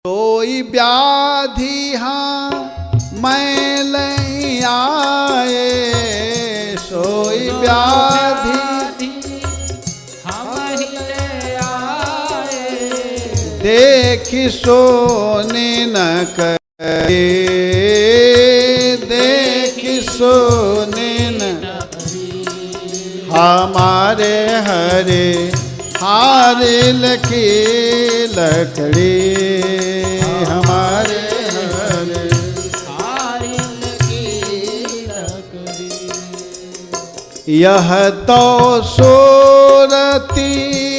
सोई व्याधि हाँ मैं लई आए, सोई व्याधि हम ले आए, देखी सोने न करे, देखी सोने न हमारे हरे हारे लकी लकड़ी, हमारे हरे हारिल की लकड़ी। यह तो सूरती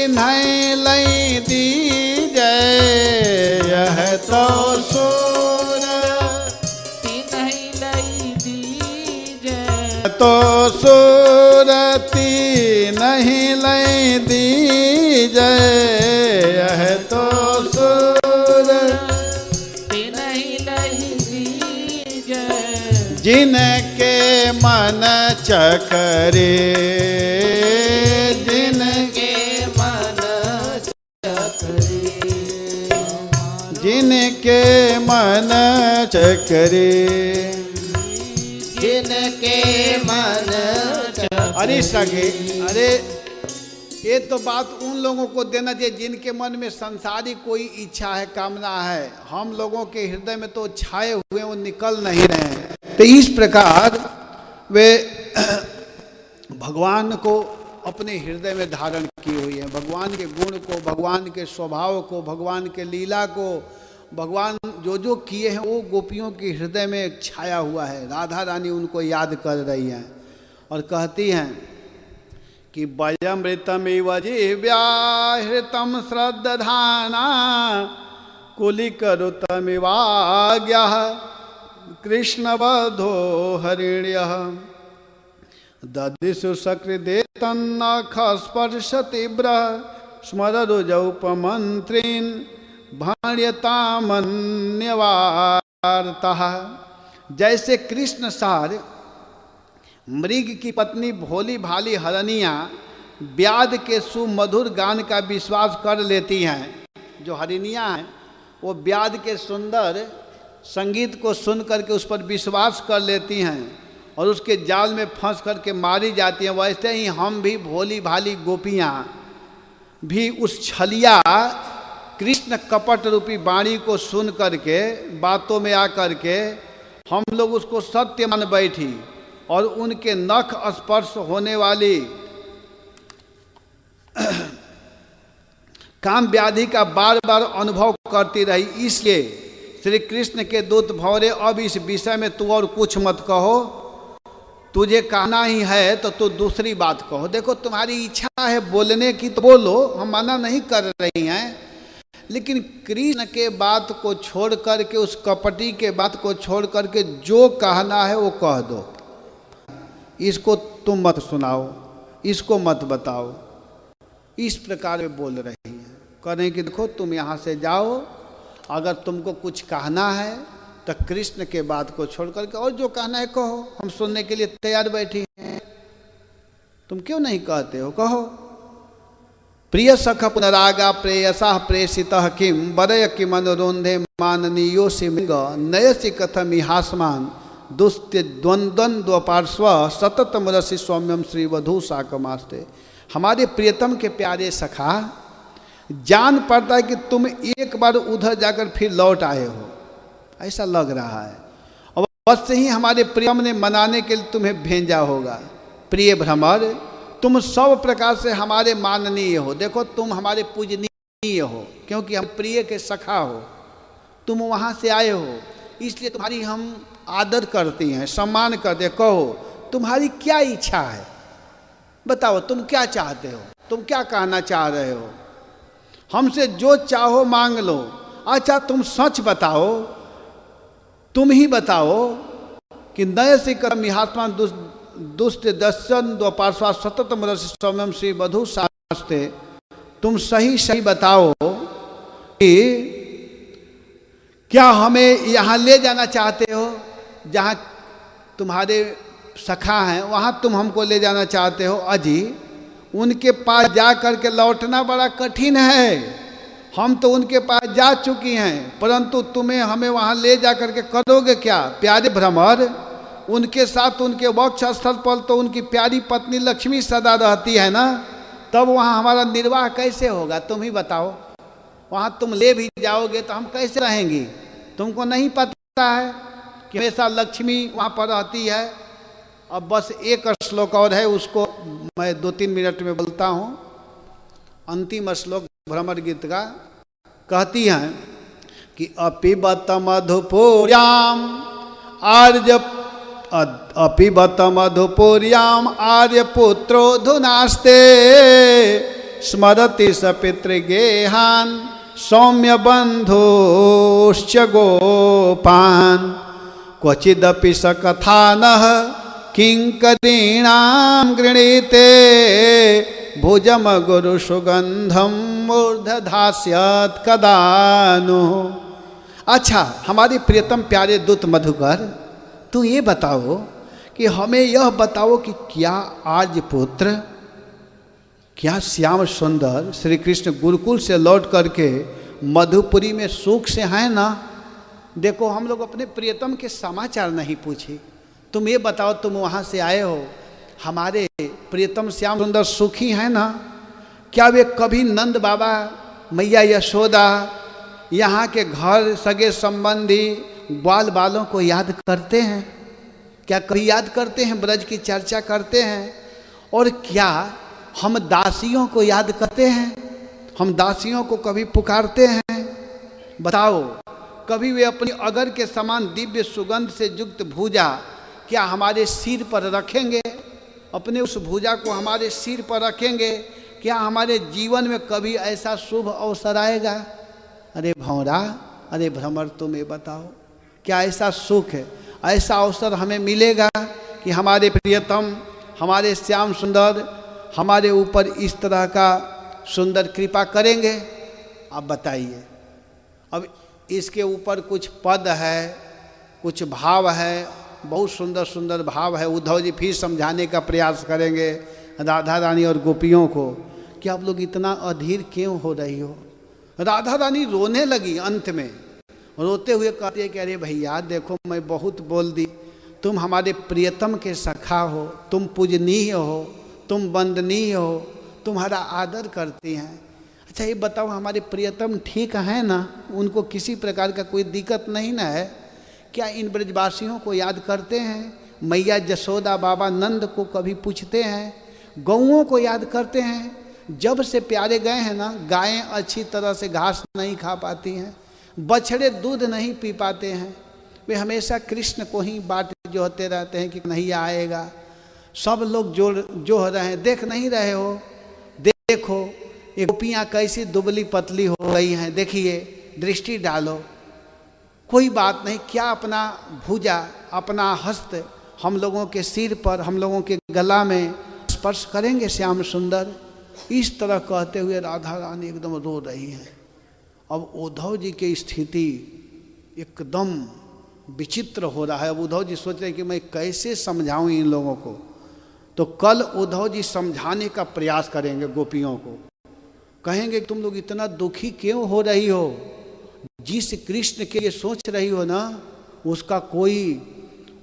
नहीं लई दी जय, यह तो सूरती नहीं लई दीजे, तो सूरती नहीं लई दी जय, यह तो सूरती नहीं लई दीजे, जिनके मन चकरे, जिनके मन चकरे, जिनके मन चकरे। जिनके मन अरे सगे, अरे ये तो बात उन लोगों को देना चाहिए जिनके मन में संसारिक कोई इच्छा है, कामना है। हम लोगों के हृदय में तो छाए हुए वो निकल नहीं रहे हैं। तो इस प्रकार वे भगवान को अपने हृदय में धारण की हुई है, भगवान के गुण को, भगवान के स्वभाव को, भगवान के लीला को, भगवान जो जो किए हैं वो गोपियों के हृदय में छाया हुआ है। राधा रानी उनको याद कर रही हैं और कहती हैं कि वयमृतमिव जिव्याहृतं श्रद्धाना कुलिकरुतमिवाज्ञः कृष्णवधो हरिण्यः ददिषु सकृदे तन्नख स्पर्शतीव्र स्मररुजौपमन्त्रीन् भाण्यतामन्यवार्तः। जैसे कृष्ण सार मृग की पत्नी भोली भाली हरनिया व्याध के सुमधुर गान का विश्वास कर लेती हैं। जो हरिनियाँ हैं वो व्याध के सुंदर संगीत को सुन करके उस पर विश्वास कर लेती हैं और उसके जाल में फंस करके मारी जाती हैं। वैसे ही हम भी भोली भाली गोपियाँ भी उस छलिया कृष्ण कपट रूपी वाणी को सुन करके, बातों में आ करके हम लोग उसको सत्य मान बैठी और उनके नख स्पर्श होने वाली काम व्याधि का बार बार अनुभव करती रही। इसलिए श्री कृष्ण के दूत भौरे अब इस विषय में तू और कुछ मत कहो, तुझे कहना ही है तो तू दूसरी बात कहो। देखो तुम्हारी इच्छा है बोलने की तो बोलो, हम मना नहीं कर रही हैं, लेकिन कृष्ण के बात को छोड़ करके, उस कपटी के बात को छोड़ करके जो कहना है वो कह दो। इसको तुम मत सुनाओ, इसको मत बताओ। इस प्रकार वे बोल रही हैं। कह रहे कि देखो तुम यहाँ से जाओ, अगर तुमको कुछ कहना है तो कृष्ण के बात को छोड़ करके और जो कहना है कहो, हम सुनने के लिए तैयार बैठी हैं। तुम क्यों नहीं कहते हो, कहो। प्रिय सख पुनरागा प्रेयसा प्रेषितः किम वरय किम अनुरोधे माननीयो सिंह नयसि कथम इहासमान दुस्त्य द्वंद्व पार्श्व सतत मरसी सौम्यम श्री वधु साकमास्ते। हमारे प्रियतम के प्यारे सखा, जान पड़ता है कि तुम एक बार उधर जाकर फिर लौट आए हो, ऐसा लग रहा है। और बस ही हमारे प्रियम ने मनाने के लिए तुम्हें भेजा होगा। प्रिय भ्रमर, तुम सब प्रकार से हमारे माननीय हो। देखो तुम हमारे पूजनीय हो क्योंकि हम प्रिय के सखा हो। तुम वहाँ से आए हो इसलिए तुम्हारी हम आदर करती हैं, सम्मान करते। कहो तुम्हारी क्या इच्छा है, बताओ तुम क्या चाहते हो, तुम क्या कहना चाह रहे हो। हमसे जो चाहो मांग लो। अच्छा तुम सच बताओ, तुम ही बताओ कि नय से कर्म महात्मा दुष्ट दर्शन दो पार्श्वा सतत मरस्यम श्री वधु शास्ते। तुम सही सही बताओ कि क्या हमें यहाँ ले जाना चाहते हो, जहाँ तुम्हारे सखा हैं वहाँ तुम हमको ले जाना चाहते हो। अजी उनके पास जा कर के लौटना बड़ा कठिन है। हम तो उनके पास जा चुकी हैं, परंतु तुम्हें हमें वहाँ ले जा करके करोगे क्या? प्यारे भ्रमर, उनके साथ उनके वक्ष स्थल पर तो उनकी प्यारी पत्नी लक्ष्मी सदा रहती है ना, तब वहाँ हमारा निर्वाह कैसे होगा? तुम ही बताओ। वहाँ तुम ले भी जाओगे तो हम कैसे रहेंगी? तुमको नहीं पता है कि हमेशा लक्ष्मी वहाँ पर रहती है। अब बस एक श्लोक और है, उसको मैं 2-3 मिनट में बोलता हूँ। अंतिम श्लोक भ्रमर गीत का कहती हैं कि अपिबत मधुपुर्याम आर्य अपिबत मधुपुर्याम आर्यपुत्रो धुनास्ते स्मरति स पितृगेहान सौम्य बंधुश्च गोपान क्वचिदपि स कथानः किंकरीणां गृणीते भुजम गुरु सुगंधम मूर्धधास्यत् कदानु। अच्छा, हमारे प्रियतम प्यारे दूत मधुकर, तू ये बताओ कि हमें यह बताओ कि क्या आर्य पुत्र, क्या श्याम सुंदर श्री कृष्ण गुरुकुल से लौट करके मधुपुरी में सुख से हैं ना? देखो, हम लोग अपने प्रियतम के समाचार नहीं पूछे। तुम ये बताओ, तुम वहाँ से आए हो, हमारे प्रियतम श्याम सुंदर सुखी हैं ना? क्या वे कभी नंद बाबा, मैया यशोदा, यहाँ के घर सगे संबंधी ग्वाल बालों को याद करते हैं? क्या कभी याद करते हैं? ब्रज की चर्चा करते हैं? और क्या हम दासियों को याद करते हैं? हम दासियों को कभी पुकारते हैं? बताओ, कभी वे अपनी अगर के समान दिव्य सुगंध से युक्त भुजा क्या हमारे सिर पर रखेंगे? अपने उस भुजा को हमारे सिर पर रखेंगे? क्या हमारे जीवन में कभी ऐसा शुभ अवसर आएगा? अरे भौरा, अरे भ्रमर, तुम ये बताओ, क्या ऐसा सुख है, ऐसा अवसर हमें मिलेगा कि हमारे प्रियतम, हमारे श्याम सुंदर हमारे ऊपर इस तरह का सुंदर कृपा करेंगे? आप बताइए। अब इसके ऊपर कुछ पद है, कुछ भाव है, बहुत सुंदर सुंदर भाव है। उद्धव जी फिर समझाने का प्रयास करेंगे राधा रानी और गोपियों को कि आप लोग इतना अधीर क्यों हो रही हो? राधा रानी रोने लगी। अंत में रोते हुए कहती है कि अरे भैया देखो, मैं बहुत बोल दी, तुम हमारे प्रियतम के सखा हो, तुम पूजनीय हो, तुम वंदनीय हो, तुम्हारा आदर करती हैं। अच्छा ये बताओ, हमारे प्रियतम ठीक हैं ना? उनको किसी प्रकार का कोई दिक्कत नहीं ना है? क्या इन ब्रजवासियों को याद करते हैं? मैया जसोदा, बाबा नंद को कभी पूछते हैं? गौओं को याद करते हैं? जब से प्यारे गए हैं ना, गायें अच्छी तरह से घास नहीं खा पाती हैं, बछड़े दूध नहीं पी पाते हैं, वे हमेशा कृष्ण को ही बाट जोहते रहते हैं कि कन्हैया आएगा। सब लोग जो हो रहे हैं, देख नहीं रहे हो? देखो ये गोपियाँ कैसी दुबली पतली हो गई हैं, देखिए, दृष्टि डालो। कोई बात नहीं, क्या अपना भुजा, अपना हस्त हम लोगों के सिर पर, हम लोगों के गला में स्पर्श करेंगे श्याम सुंदर? इस तरह कहते हुए राधा रानी एकदम रो रही हैं। अब उद्धव जी की स्थिति एकदम विचित्र हो रहा है। अब उद्धव जी सोच रहे हैं कि मैं कैसे समझाऊं इन लोगों को। तो कल उद्धव जी समझाने का प्रयास करेंगे गोपियों को। कहेंगे तुम लोग इतना दुखी क्यों हो रही हो? जिस कृष्ण के लिए सोच रही हो ना, उसका कोई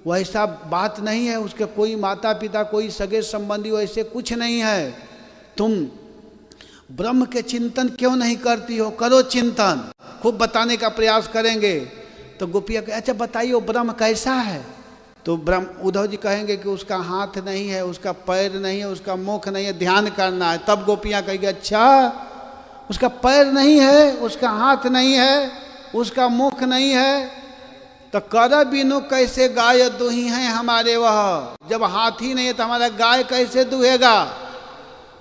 वैसा बात नहीं है, उसके कोई माता पिता, कोई सगे संबंधी वैसे कुछ नहीं है। तुम ब्रह्म के चिंतन क्यों नहीं करती हो? करो चिंतन। खूब बताने का प्रयास करेंगे। तो गोपिया कहे अच्छा बताइए वो ब्रह्म कैसा है? तो ब्रह्म, उद्धव जी कहेंगे कि उसका हाथ नहीं है, उसका पैर नहीं है, उसका मुख नहीं है, ध्यान करना है। तब गोपियाँ कहेंगे अच्छा उसका पैर नहीं है, उसका हाथ नहीं है, उसका मुख नहीं है, तो कर बिनु कैसे गाय दुही हैं हमारे वह? जब हाथ ही नहीं है तो हमारा गाय कैसे दुहेगा?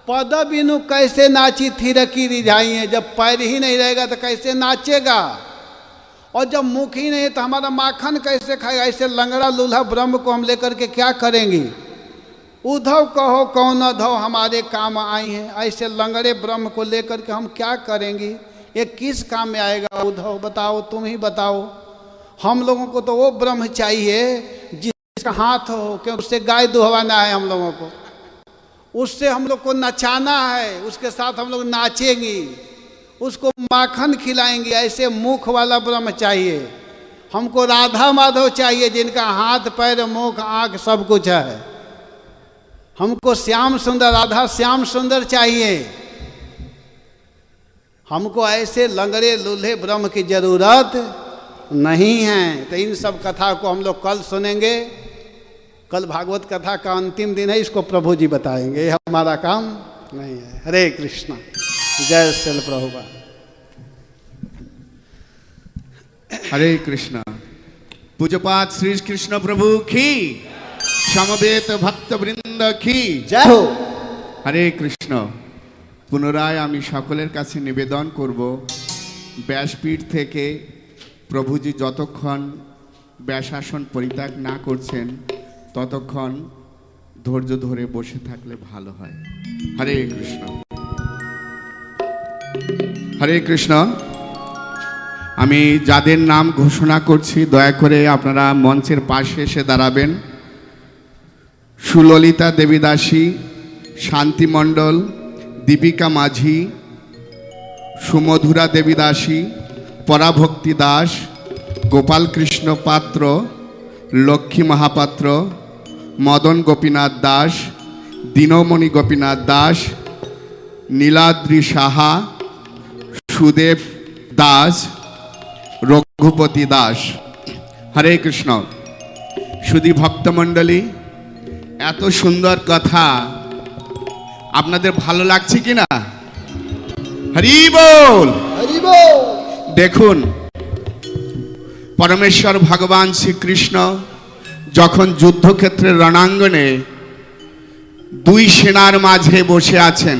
पद बिनु कैसे नाची थिरकी रिझाई है? जब पैर ही नहीं रहेगा तो कैसे नाचेगा? और जब मुख ही नहीं है तो हमारा माखन कैसे खाएगा? ऐसे लंगड़ा लूल्हा ब्रह्म को हम लेकर के क्या करेंगे? उद्धव कहो कौन अधव हमारे काम आई हैं, ऐसे लंगड़े ब्रह्म को लेकर के हम क्या करेंगे? ये किस काम में आएगा? उद्धव बताओ, तुम ही बताओ। हम लोगों को तो वो ब्रह्म चाहिए जिसका हाथ हो, क्योंकि उससे गाय दुहवाना है हम लोगों को, उससे हम लोग को नचाना है, उसके साथ हम लोग नाचेंगे। उसको माखन खिलाएंगे। ऐसे मुख वाला ब्रह्म चाहिए हमको। राधा माधव चाहिए जिनका हाथ पैर मुख आँख सब कुछ है। हमको श्याम सुंदर, राधा श्याम सुंदर चाहिए। हमको ऐसे लंगड़े लूल्हे ब्रह्म की जरूरत नहीं है। तो इन सब कथा को हम लोग कल सुनेंगे। कल भागवत कथा का अंतिम दिन है, इसको प्रभु जी बताएंगे, ये हमारा काम नहीं है। हरे कृष्णा, जय श्री प्रभुपाद। हरे कृष्णा। पूज्यपाद श्री कृष्ण प्रभु की, समवेत भक्त वृंद की जय हो। हरे कृष्ण। পুনরায় আমি সকলের কাছে নিবেদন করব, ব্যাসপীঠ থেকে প্রভুজি যতক্ষণ ব্যাসাসন পরিত্যাগ না করছেন ততক্ষণ ধৈর্য ধরে বসে থাকলে ভালো হয়। হরে কৃষ্ণ। হরে কৃষ্ণ। আমি যাদের নাম ঘোষণা করছি দয়া করে আপনারা মঞ্চের পাশে এসে দাঁড়াবেন। সুললিতা দেবী দাসী, শান্তি মণ্ডল, দীপিকা মাঝি, সুমধুরা দেবী দাসী, পরাভক্তি দাস, গোপাল কৃষ্ণ পাত্র, লক্ষ্মী মহাপাত্র, মদন গোপীনাথ দাস, দীনমণি গোপীনাথ দাস, নীলাদ্রি সাহা, সুদেব দাস, রঘুপতি দাস। হরে কৃষ্ণ। সুধী ভক্তমণ্ডলী, এত সুন্দর কথা আপনাদের ভালো লাগছে কিনা? হরি বল। দেখুন, পরমেশ্বর ভগবান শ্রীকৃষ্ণ যখন যুদ্ধক্ষেত্রের রণাঙ্গনে দুই সেনার মাঝে বসে আছেন,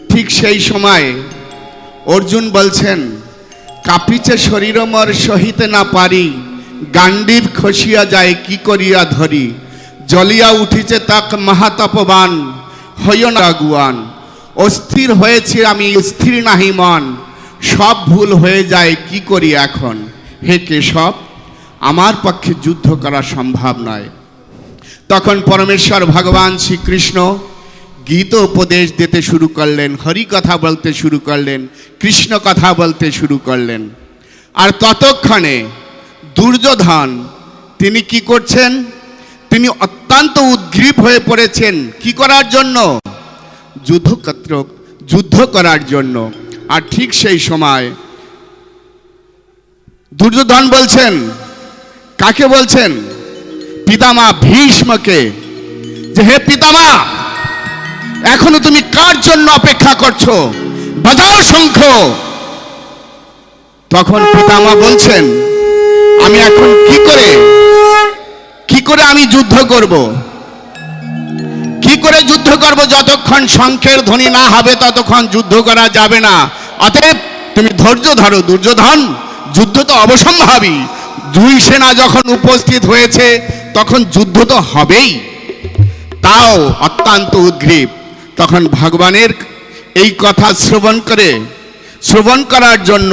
ঠিক সেই সময় অর্জুন বলছেন, কাঁপিছে শরীর মোর সহিতে না পারি, গান্ডীব খসিয়া যায় কি করিয়া ধরি, জ্বলিয়া উঠিছে তাক মহাতপবান, হইও না আগুয়ান, অস্থির হয়েছে আমি স্থির নাহি মন, সব ভুল হয়ে যায় কি করি এখন, হে কেশব আমার পক্ষে যুদ্ধ করা সম্ভব নয়। তখন পরমেশ্বর ভগবান শ্রীকৃষ্ণ গীত উপদেশ দিতে শুরু করলেন, হরি কথা বলতে শুরু করলেন, কৃষ্ণ কথা বলতে শুরু করলেন। আর ততক্ষণে দুর্যোধন তিনি কি করছেন? তিনি অত্যন্ত উদ্গ্রীব হয়ে পড়েছেন কি করার জন্য? যুদ্ধ করার জন্য। আর ঠিক সেই সময় দুর্যোধন বলছেন, কাকে বলছেন? পিতামহ ভীষ্মকে, যে হে পিতামহ, এখনো তুমি কার জন্য অপেক্ষা করছো? বাজাও শঙ্খ। তখন পিতামহ বলছেন, আমি এখন কি করে আমি যুদ্ধ করব? কি করে যুদ্ধ করব? যতক্ষণ শঙ্খের ধ্বনি না হবে ততক্ষণ যুদ্ধ করা যাবে না। অতএব তুমি ধৈর্য ধরো দুর্যোধন, যুদ্ধ তো অবশ্যম্ভাবী। দুই সেনা যখন উপস্থিত হয়েছে তখন যুদ্ধ তো হবেই। তাও অত্যন্ত উদ্গ্রীব। তখন ভগবানের এই কথা শ্রবণ করার জন্য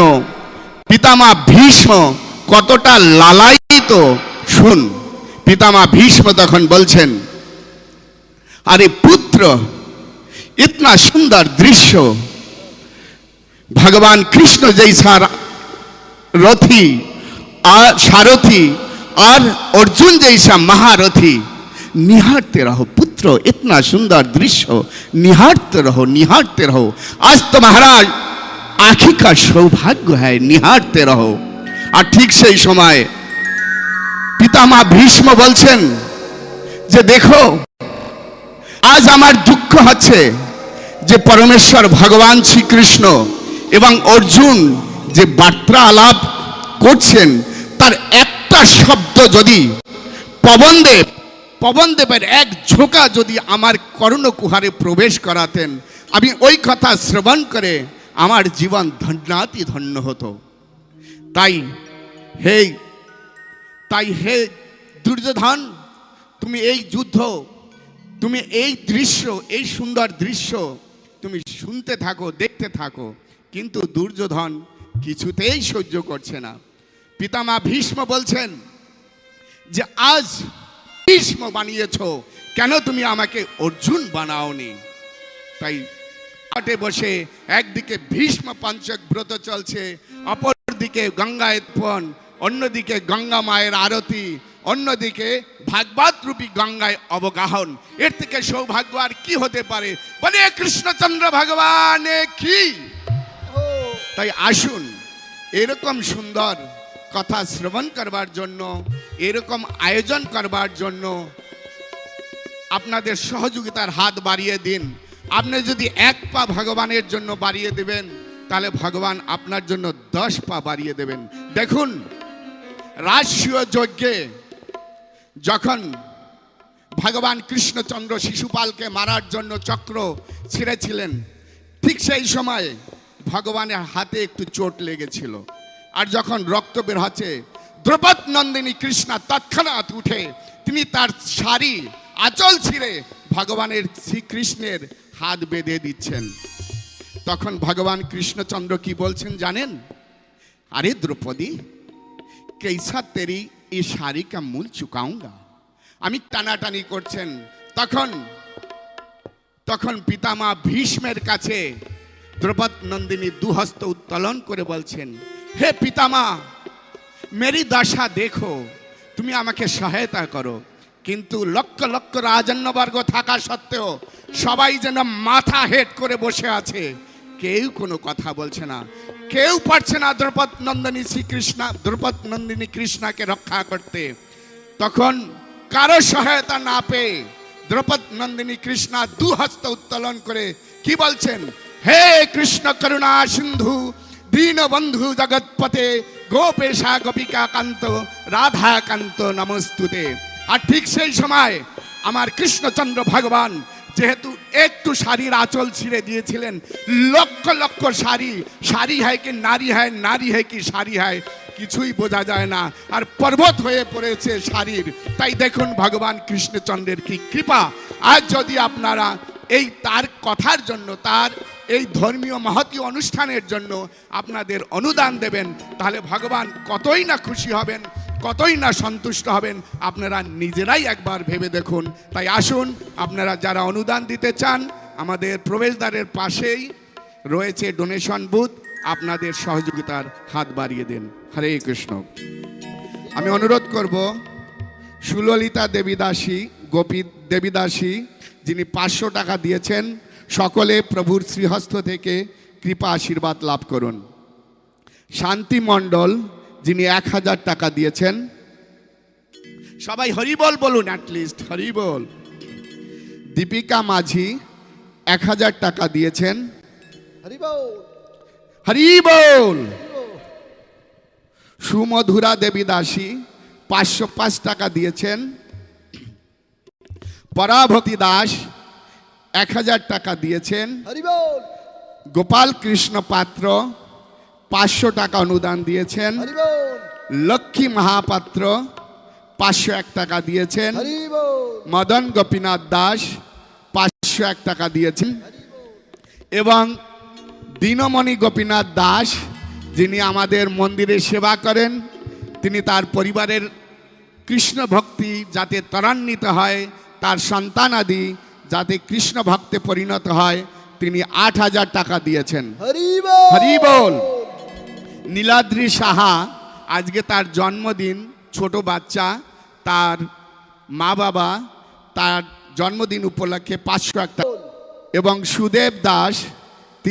পিতামহ ভীষ্ম কতটা লালায়িত শুন। পিতামহ ভীষ্ম তখন বলছেন, अरे पुत्र, इतना सुंदर दृश्य, भगवान कृष्ण जैसा रथी और सारथी और अर्जुन जैसा महारथी निहारते रहो पुत्र, इतना सुंदर दृश्य निहारते रहो। आज तो महाराज आँखी का सौभाग्य है, निहारते रहो। और ठीक से समय पितामह भीष्म बोलছেন যে देखो, আজ আমার দুঃখ হচ্ছে যে পরমেশ্বর ভগবান শ্রীকৃষ্ণ এবং অর্জুন যে বার্তা আলাপ করছেন তার একটা শব্দ যদি পবনদেবের এক ঝোঁকা যদি আমার কর্ণকুহারে প্রবেশ করাতেন, আমি ওই কথা শ্রবণ করে আমার জীবন ধন্যাতি ধন্য হতো। তাই হে দুর্যোধন, তুমি এই যুদ্ধ, তুমি এই দৃশ্য, এই সুন্দর দৃশ্য তুমি শুনতে থাকো, দেখতে থাকো। কিন্তু দুর্যোধন কিছুতেই সহ্য করছে না। পিতামহ ভীষ্ম বলছেন যে আজ ভীষ্ম বানিয়েছো, কেন তুমি আমাকে অর্জুন বানাওনি? তাই ঘাটে বসে একদিকে ভীষ্ম পঞ্চক ব্রত চলছে, অপরদিকে গঙ্গায়তপন, অন্যদিকে গঙ্গা মায়ের আরতি, অন্যদিকে ভাগবত রূপী গঙ্গায় অবগাহন। এর থেকে সৌভাগ্য আর কি হতে পারে? বলে কৃষ্ণচন্দ্র ভগবান কি। তাই আসুন এরকম সুন্দর কথা শ্রবণ করবার জন্য, এরকম আয়োজন করবার জন্য আপনাদের সহযোগিতার হাত বাড়িয়ে দিন। আপনি যদি 1 পা ভগবানের জন্য বাড়িয়ে দেবেন, তাহলে ভগবান আপনার জন্য 10 পা বাড়িয়ে দেবেন। দেখুন, রাজসূয় যজ্ঞে যখন ভগবান কৃষ্ণচন্দ্র শিশুপালকে মারার জন্য চক্র ছিঁড়েছিলেন, ঠিক সেই সময় ভগবানের হাতে একটু চোট লেগেছিল। আর যখন রক্ত বের হচ্ছে, দ্রৌপদ নন্দিনী কৃষ্ণা তৎক্ষণাৎ উঠে তিনি তার শাড়ি আঁচল ছিঁড়ে ভগবানের শ্রীকৃষ্ণের হাত বেঁধে দিচ্ছেন। তখন ভগবান কৃষ্ণচন্দ্র কি বলছেন জানেন? আরে দ্রৌপদী, कैसा तेरी ये शाड़ी का मूल चुकाऊंगा। আমি টানাটানি করছেন। তখন পিতামা ভীষ্মের কাছে দ্রৌপদ নন্দিনী দুহস্ত উত্তোলন করে বলছেন, হে পিতামা, মেরি দশা দেখো, তুমি আমাকে সহায়তা করো। কিন্তু লক্ষ লক্ষ রাজন্যবর্গ থাকা সত্ত্বেও সবাই যেন মাথা হেট করে বসে আছে, কেউ কোনো কথা বলছে না, কেউ পারছে না দ্রৌপদ নন্দিনী কৃষ্ণাকে রক্ষা করতে। তখন কারো সহায়তা না পেয়ে দ্রৌপদ নন্দিনী কৃষ্ণা দুহস্ত উত্তোলন করে কি বলছেন? হে কৃষ্ণ করুণা সিন্ধু দীনবন্ধু জগৎপতে গোপেশা গোপিকা কান্ত রাধা কান্ত নমস্তুতে। আর ঠিক সেই সময় আমার কৃষ্ণচন্দ্র ভগবান যেহেতু একটু শাড়ির আঁচল ছিঁড়ে দিয়েছিলেন, লক্ষ লক্ষ শাড়ি হয় কি নারী হয়, নারী হয় কি শাড়ি হয়, কিছুই বোঝা যায় না, আর পর্বত হয়ে পড়েছে শাড়ির। তাই দেখুন ভগবান কৃষ্ণচন্দ্রের কি কৃপা। আজ যদি আপনারা এই তার কথার জন্য, তার এই ধর্মীয় মহতী অনুষ্ঠানের জন্য আপনাদের অনুদান দেবেন, তাহলে ভগবান কতই না খুশি হবেন, কতই না সন্তুষ্ট হবেন, আপনারা নিজেরাই একবার ভেবে দেখুন। তাই আসুন, আপনারা যারা অনুদান দিতে চান, আমাদের প্রবেশদ্বারের পাশেই রয়েছে ডোনেশন বুথ, আপনাদের সহযোগিতার হাত বাড়িয়ে দেন। হরে কৃষ্ণ। আমি অনুরোধ করব সুললিতা দেবীদাসী, গোপী দেবীদাসী, যিনি 500 টাকা দিয়েছেন, সকলে প্রভুর শ্রীহস্ত থেকে কৃপা আশীর্বাদ লাভ করুন। শান্তি মণ্ডল, যিনি 1000 টাকা দিয়েছেন, সবাই হরিবল বলুন, অ্যাটলিস্ট হরিবল। দীপিকা মাঝি 1000 টাকা দিয়েছেন, হরিবল। সুমধুরা দেবী দাসী 505 টাকা দিয়েছেন। পরাভক্তি দাস 1000 টাকা দিয়েছেন। গোপাল কৃষ্ণ পাত্র 500 টাকা অনুদান দিয়েছেন। লক্ষ্মী মহাপাত্র 501 টাকা দিয়েছেন। মদন গোপীনাথ দাস 501 টাকা দিয়েছেন। এবং দীনমণি গোপীনাথ দাস, যিনি আমাদের মন্দিরে সেবা করেন, তিনি তার পরিবারের কৃষ্ণ ভক্তি যাতে ত্বরান্বিত হয়, তার সন্তান আদি যাতে কৃষ্ণ ভক্তে পরিণত হয়, তিনি 8000 টাকা দিয়েছেন। হরিবল। নীলাদ্রি সাহা, আজকে তার জন্মদিন, ছোট বাচ্চা, তার মা বাবা তার জন্মদিন উপলক্ষে 501 টাকা। এবং সুদেব দাস